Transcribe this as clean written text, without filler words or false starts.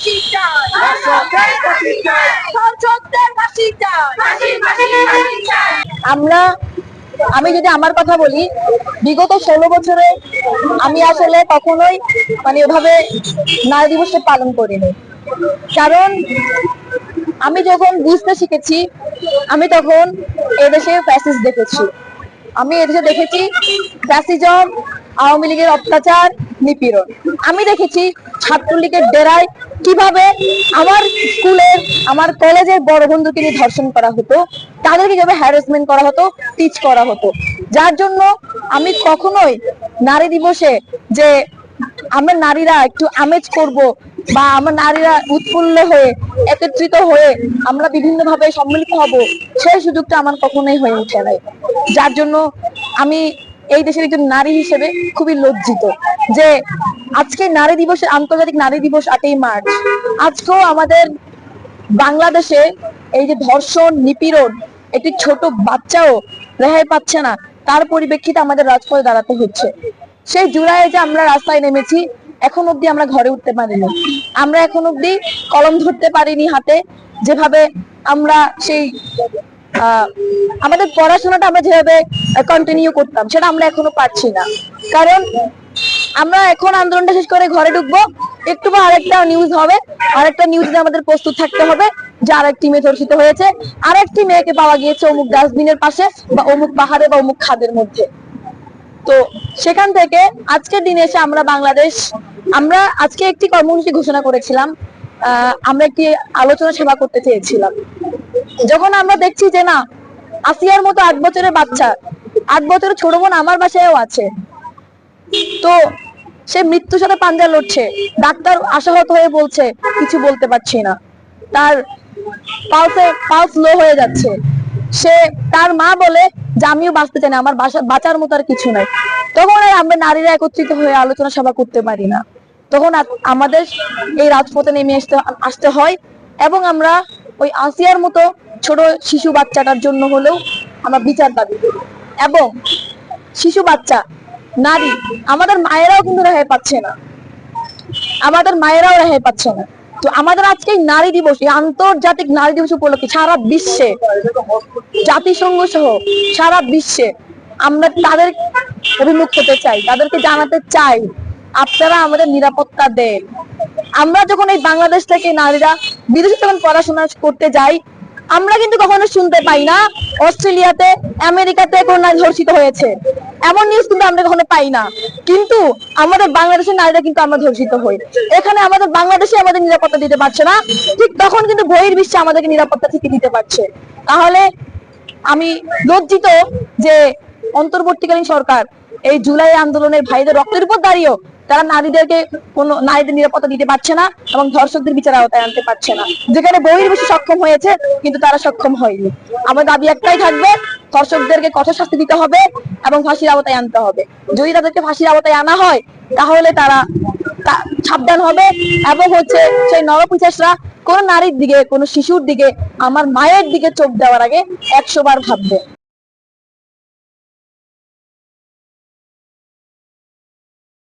ফাঁসি চাই, ধর্ষকদের ফাঁসি চাই। আমি যদি আমার কথা বলি, বিগত 16 বছরে আমি আসলে কখনোই ওভাবে নারী দিবসে পালন করিনি। কারণ আমি যখন বুঝতে শিখেছি, আমি তখন এদেশে ফ্যাসিস্ট দেখেছি। আমি এদেশে দেখেছি ফ্যাসিজম, আওয়ামী লীগের অত্যাচার, নিপীড়ন। আমি দেখেছি ছাত্রলীগের ডেরায় কিভাবে আমার স্কুলের, আমার কলেজের বড় বন্ধুকে নিয়ে ধর্ষণ করা হতো, তাদেরকে কিভাবে হ্যারাসমেন্ট করা হতো, টিচ করা হতো। যার জন্য আমি কখনোই নারী দিবসে যে আমরা নারীরা একটু আমেজ করব বা আমরা নারীরা উৎফুল্ল হয়ে একত্রিত হয়ে আমরা বিভিন্ন ভাবে সম্মিলিত হব, সেই সুযোগটা আমার কখনোই হয়ে ওঠে নাই। যার জন্য আমি এই দেশের একজন নারী হিসেবে খুবই লজ্জিত যে আজকে নারী দিবসে, আন্তর্জাতিক নারী দিবস 8ই মার্চ, আজকেও আমাদের বাংলাদেশে এই যে ধর্ষণ, নিপীড়ন, একটি ছোট বাচ্চাও রেহাই পাচ্ছে না, তার পরিপ্রেক্ষিতে আমাদের রাজপথে দাঁড়াতে হচ্ছে। সেই জুলাইয়ে যে আমরা রাস্তায় নেমেছি, এখন অব্দি আমরা ঘরে উঠতে পারিনি, আমরা এখন অব্দি কলম ধরতে পারিনি হাতে। যেভাবে আমরা সেই আমাদের পড়াশোনাটা আমরা যেভাবে কন্টিনিউ করতাম, সেটা আমরা এখনো পারছি না। কারণ আমরা এখন আন্দোলনটা শেষ করে ঘরে ঢুকবো, একটু বা আরেকটা নিউজ হবে, আরেকটা নিউজে আমাদের প্রস্তুত থাকতে হবে যে আরেকটি মেয়ে ধর্ষিত হয়েছে, আরেকটি মেয়েকে পাওয়া গিয়েছে অমুক ডাস্টবিনের পাশে বা অমুক পাহাড়ে বা অমুক খাদের মধ্যে। তো সেখান থেকে আজকের দিনে এসে আমরা আজকে একটি কর্মসূচি ঘোষণা করেছিলাম। আমরা একটি আলোচনা সভা করতে চেয়েছিলাম। যখন আমরা দেখছি যে না, আসিয়ার মতো 8 বছরের বাচ্চা, 8 বছরের ছোট বোন আমার বাসায়ও আছে, তো সে মৃত্যুর সাথে পাঞ্জা লড়ছে, ডাক্তার আশাহত হয়ে বলছে কিছু বলতে পারছি না, তার পালস লো হয়ে যাচ্ছে, তার মা বলে যে আমিও বাঁচতে চাই না, আমার বাঁচার মতো আর কিছু নাই। তখন আমরা নারীরা একত্রিত হয়ে আলোচনা সভা করতে পারি না, তখন আমাদের এই রাজপথে নেমে আসতে হয় এবং আমরা ওই আসিয়ার মতো ছোট শিশু বাচ্চাটার জন্য হলেও আমরা বিচার দাবি করি। এবং শিশু বাচ্চা, নারী, আমাদের মায়েরাও কিন্তু রেহাই পাচ্ছে না, আমাদের মায়েরাও রেহাই পাচ্ছে না। তো আমাদের আজকে নারী দিবস, এই আন্তর্জাতিক নারী দিবস উপলক্ষে সারা বিশ্বে, জাতিসংঘ সহ সারা বিশ্বে আমরা তাদের অভিমুখ হতে চাই, তাদেরকে জানাতে চাই আপনারা আমাদের নিরাপত্তা দেন। আমরা যখন এই বাংলাদেশ থেকে নারীরা বিদেশে যখন পড়াশোনা করতে যাই, আমরা কিন্তু কখনো শুনতে পাই না অস্ট্রেলিয়াতে, আমেরিকাতে কোন নারী ধর্ষিত হয়েছে, এমন নিউজ কিন্তু আমরা কখনো পাই না। কিন্তু আমাদের বাংলাদেশের নারীরা কিন্তু আমরা ধর্ষিত হই। এখানে আমাদের বাংলাদেশে আমাদের নিরাপত্তা দিতে পারছে না, ঠিক তখন কিন্তু বহির্বিশ্বে আমাদেরকে নিরাপত্তা থেকে দিতে পারছে। তাহলে আমি লজ্জিত যে অন্তর্বর্তীকালীন সরকার এই জুলাই আন্দোলনের ভাইদের রক্তের উপর দাঁড়িয়েও তারা নারীদের নিরাপত্তা দিতে পারছে না এবং ধর্ষকদের বিচার আওতায় আনতে পারছে না। যেখানে বহির্বিশ্ব সক্ষম হয়েছে, কিন্তু তারা সক্ষম হয়নি। আমার দাবি একটাই থাকবে, ধর্ষকদেরকে কঠোর শাস্তি দিতে হবে এবং ফাঁসির আওতায় আনতে হবে। যদি তাদেরকে ফাঁসির আওতায় আনা হয়, তাহলে তারা সাবধান হবে এবং সেই নরপিশাচরা কোন নারীর দিকে, কোন শিশুর দিকে, আমার মায়ের দিকে চোখ দেওয়ার আগে 100 বার ভাববে।